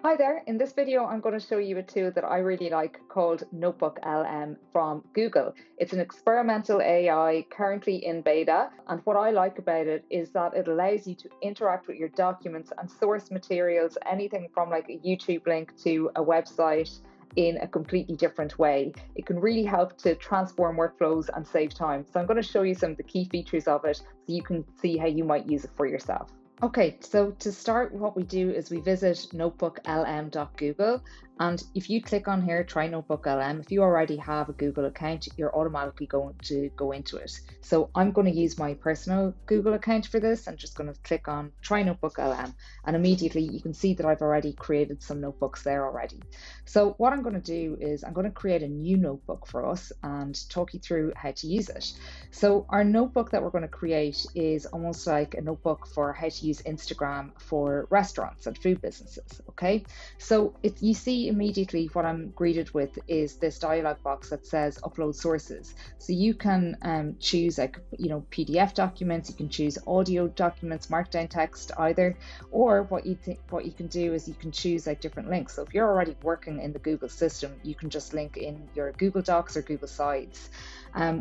Hi there, in this video I'm going to show you a tool that I really like called NotebookLM from Google. It's an experimental AI currently in beta, and what I like about it is that it allows you to interact with your documents and source materials, anything from like a YouTube link to a website, in a completely different way. It can really help to transform workflows and save time. So I'm going to show you some of the key features of it so you can see how you might use it for yourself. Okay, so to start, what we do is we visit notebooklm.google, and if you click on here, try NotebookLM, if you already have a Google account, you're automatically going to go into it. So I'm going to use my personal Google account for this. I'm just going to click on try NotebookLM, and immediately you can see that I've already created some notebooks there already. So what I'm going to do is I'm going to create a new notebook for us and talk you through how to use it. So our notebook that we're going to create is almost like a notebook for how to use Instagram for restaurants and food businesses. Okay, so you see immediately what I'm greeted with is this dialog box that says upload sources. So you can choose PDF documents, you can choose audio documents, markdown text either, or what you can do is you can choose like different links. So if you're already working in the Google system, you can just link in your Google Docs or Google Slides.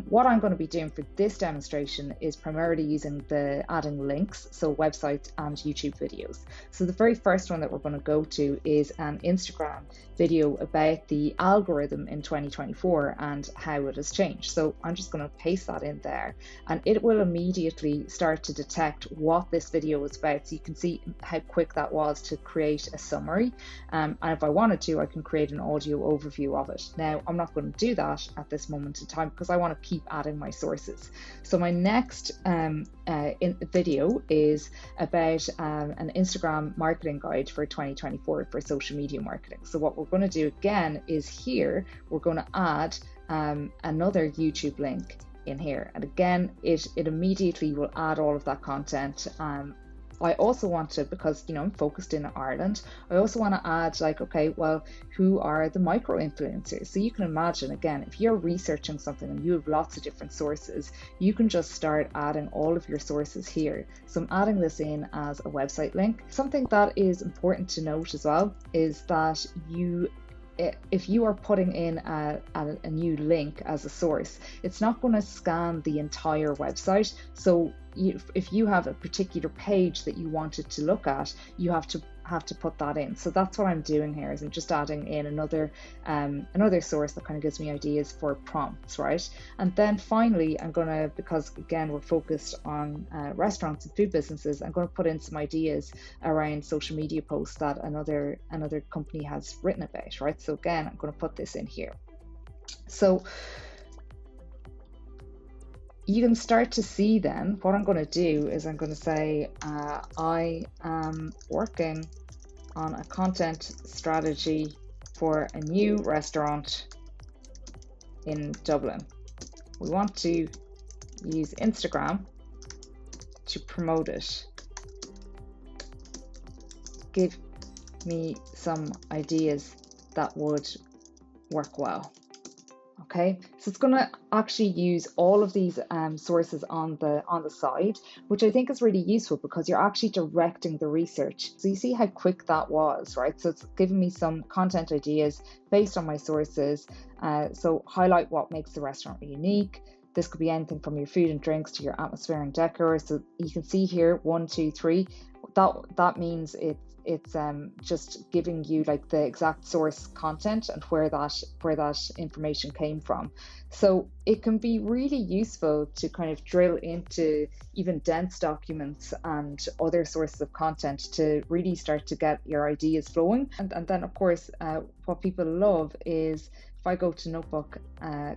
What I'm going to be doing for this demonstration is primarily using the adding links, so websites and YouTube videos. So the very first one that we're going to go to is an Instagram video about the algorithm in 2024 and how it has changed. So I'm just going to paste that in there, and it will immediately start to detect what this video is about. So you can see how quick that was to create a summary. And if I wanted to, I can create an audio overview of it. Now, I'm not going to do that at this moment in time because I want to keep adding my sources. So my next video is about an Instagram marketing guide for 2024 for social media marketing. So what we're going to do again is here, we're going to add another YouTube link in here. And again, it immediately will add all of that content. I also want to, because I'm focused in Ireland, I also want to add who are the micro influencers? So you can imagine, again, if you're researching something and you have lots of different sources, you can just start adding all of your sources here. So I'm adding this in as a website link. Something that is important to note as well is that if you are putting in a new link as a source, it's not going to scan the entire website. So if you have a particular page that you wanted to look at, you have to put that in. So that's what I'm doing here, is I'm just adding in another source that kind of gives me ideas for prompts, right? And then finally, I'm gonna, because again we're focused on restaurants and food businesses, I'm going to put in some ideas around social media posts that another company has written about, right? So again, I'm going to put this in here. So you can start to see then what I'm going to do is I'm going to say I am working on a content strategy for a new restaurant in Dublin. We want to use Instagram to promote it. Give me some ideas that would work well. Okay, so it's going to actually use all of these sources on the side, which I think is really useful because you're actually directing the research. So you see how quick that was, right? So it's giving me some content ideas based on my sources. So highlight what makes the restaurant unique. This could be anything from your food and drinks to your atmosphere and decor. So you can see here 1, 2, 3. That means it's just giving you like the exact source content and where that information came from. So it can be really useful to kind of drill into even dense documents and other sources of content to really start to get your ideas flowing. And then of course what people love is if I go to notebook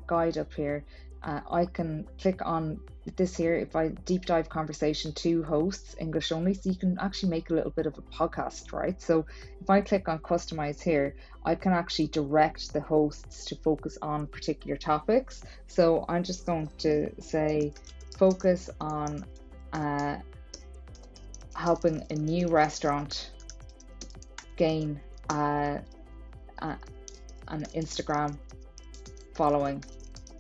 guide up here, I can click on this here. If I deep dive conversation to hosts, English only, so you can actually make a little bit of a podcast, right? So if I click on customize here, I can actually direct the hosts to focus on particular topics. So I'm just going to say focus on helping a new restaurant gain an Instagram following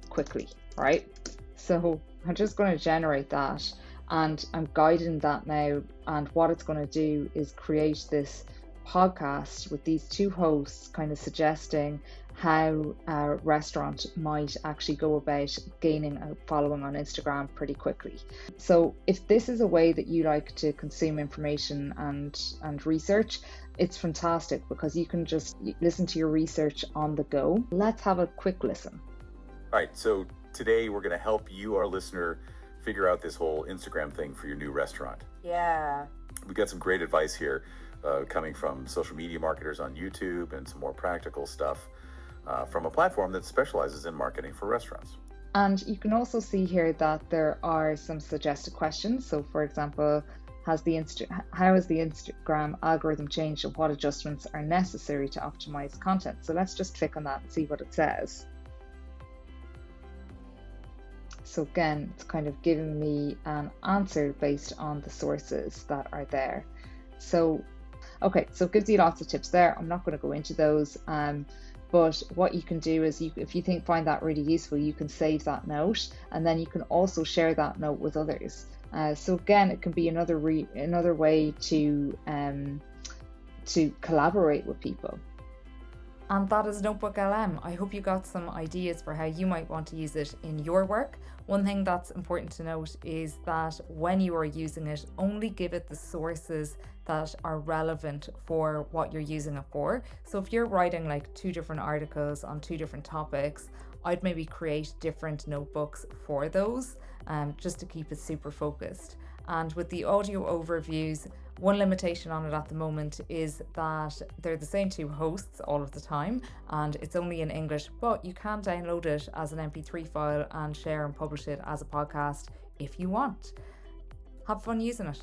quickly, right? So I'm just going to generate that, and I'm guiding that now, and what it's going to do is create this podcast with these two hosts kind of suggesting how a restaurant might actually go about gaining a following on Instagram pretty quickly. So if this is a way that you like to consume information and research, it's fantastic because you can just listen to your research on the go. Let's have a quick listen. All right, so today we're going to help you, our listener, figure out this whole Instagram thing for your new restaurant. Yeah. We've got some great advice here coming from social media marketers on YouTube and some more practical stuff from a platform that specializes in marketing for restaurants. And you can also see here that there are some suggested questions. So for example, how has the Instagram algorithm changed and what adjustments are necessary to optimize content? So let's just click on that and see what it says. So again, it's kind of giving me an answer based on the sources that are there. So, okay, so it gives you lots of tips there. I'm not going to go into those. But what you can do is, if you find that really useful, you can save that note, and then you can also share that note with others. So again, it can be another way to collaborate with people. And that is NotebookLM. I hope you got some ideas for how you might want to use it in your work. One thing that's important to note is that when you are using it, only give it the sources that are relevant for what you're using it for. So if you're writing like 2 different articles on 2 different topics, I'd maybe create different notebooks for those, just to keep it super focused. And with the audio overviews, one limitation on it at the moment is that they're the same 2 hosts all of the time, and it's only in English, but you can download it as an MP3 file and share and publish it as a podcast if you want. Have fun using it.